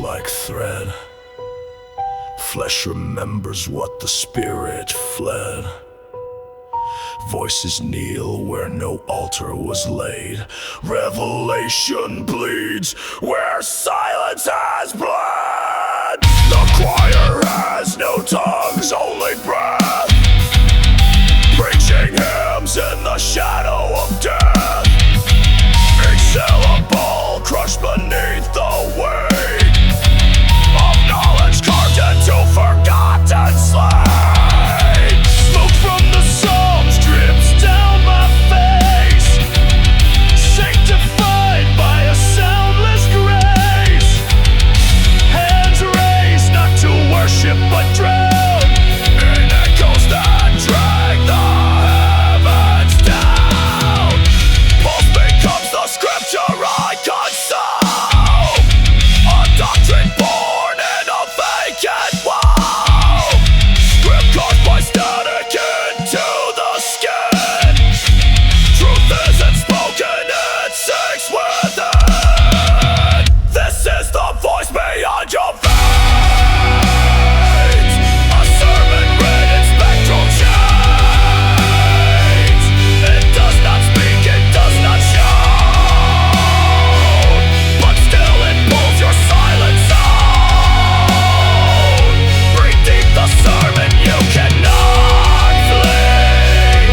like thread. Flesh remembers what the spirit fled. Voices kneel where no altar was laid. Revelation bleeds where silence has bled. The choir has no tongues, only breath, preaching hymns in the shadow of death. Syllable crushed beneath the weight of knowledge carved into forgotten slate. Smoke from the Psalms drips down my face, sanctified by a soundless grace. Hands raised not to worship but drown in echoes that drag the heavens down. Pulse becomes the scripture I consume, a doctrine born in a vacant wow. Script carved by static into the skin. Truth isn't spoken, it sinks within. This is the voice beyond your veins, a sermon read in spectral chains. It does not speak, it does not shout, but still it pulls your silence out. Breathe deep the sermon you cannot flee.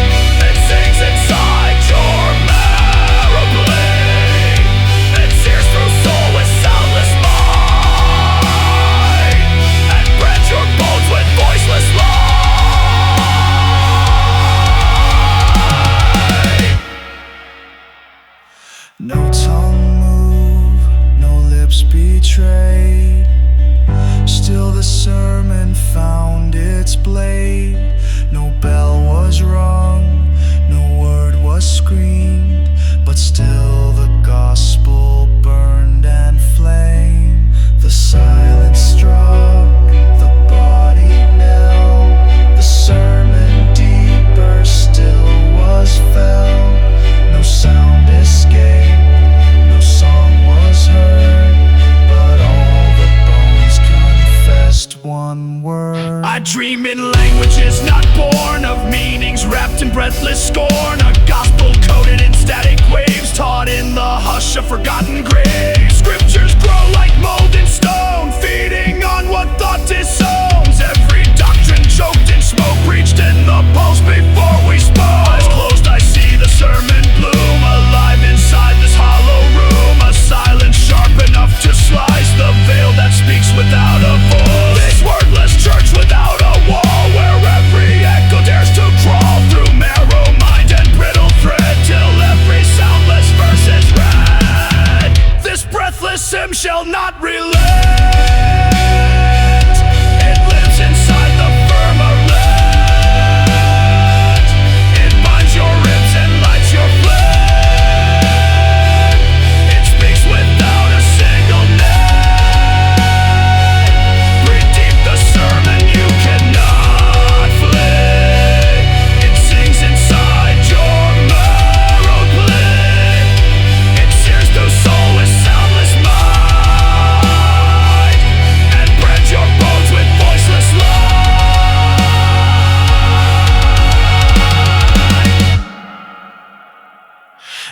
It sings inside your marrow bleed. It sears through soul with soundless mind, and breaks your bones with voiceless light. No tongue move, no lips betrayed. Still the sermon found its blade. No bell was rung, no word was screamed, but still the gospel burned and flamed. The silence struck, the body knelt. The sermon deeper still was felt. No sound escaped, no song was heard, but all the bones confessed one word. I dream in languages not born of meanings wrapped in breathless scorn. A gospel coded in static waves, taught in the hush of forgotten graves. Scriptures grow like mold in stone, feeding on what thought disowns. Every doctrine choked in smoke, preached in the pulse before we spoke. Eyes closed, I see the sermon bloom, alive inside this hollow room. A silence sharp enough to slice the veil that speaks without a voice. This wordless church without a wall, where every echo dares to crawl through marrow, mind, and brittle thread, till every soundless verse is read. This breathless hymn shall not relent. It lives inside the firmament. It binds your ribs and lights your flame. It speaks without a single name. Breathe deep the sermon you cannot flee. It sings inside your marrow bleed. It sears through soul with soundless mind, and breaks your bones with voiceless light.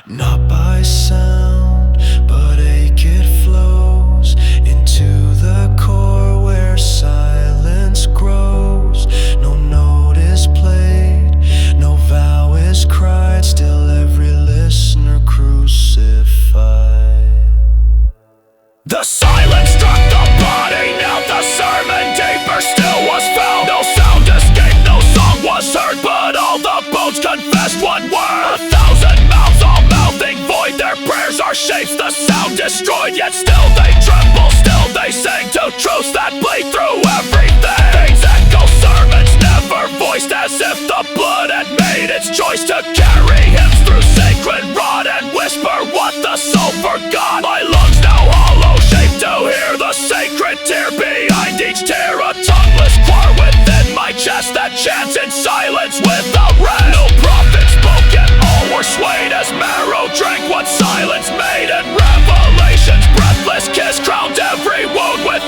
Not by sound, but ache it flows into the core where silence grows. No note is played, no vow is cried, still every listener crucified. The silence struck the body, now the sermon deeper still was found. No sound escaped, no song was heard, but all the bones confessed one word. 1,000 mouths all mouthing void, their prayers are shapes, the sound destroyed, yet still they tremble, still they sing to truths that bleed through everything. Things echo sermons never voiced, as if the blood had made its choice to carry hymns through sacred rod and whisper what the soul forgot. My lungs now hollow, shaped to hear the sacred tear behind each tear. A tongueless choir within my chest that chants in silence without rest. No prophet spoke, yet all were swayed as marrow drank what silence made, and revelation's breathless kiss crowned every wound with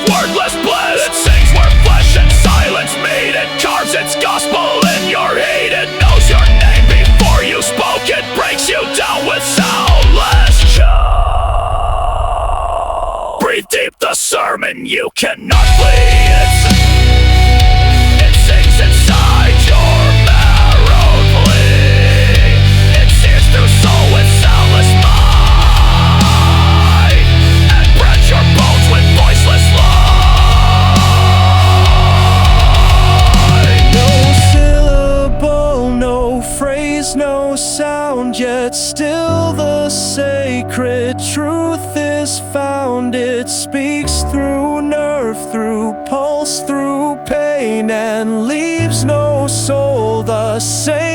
confirms its gospel in your heat. It knows your name before you spoke. It breaks you down with soundless shout. Breathe deep the sermon, you cannot flee. It sings inside your marrow plea. It sears through soul with soundless might, and breaks your bones with voiceless light. No syllable, no phrase, no sound, yet still the sacred truth is found. It speaks through nerve, through pulse, through pain, and leaves no soul the same.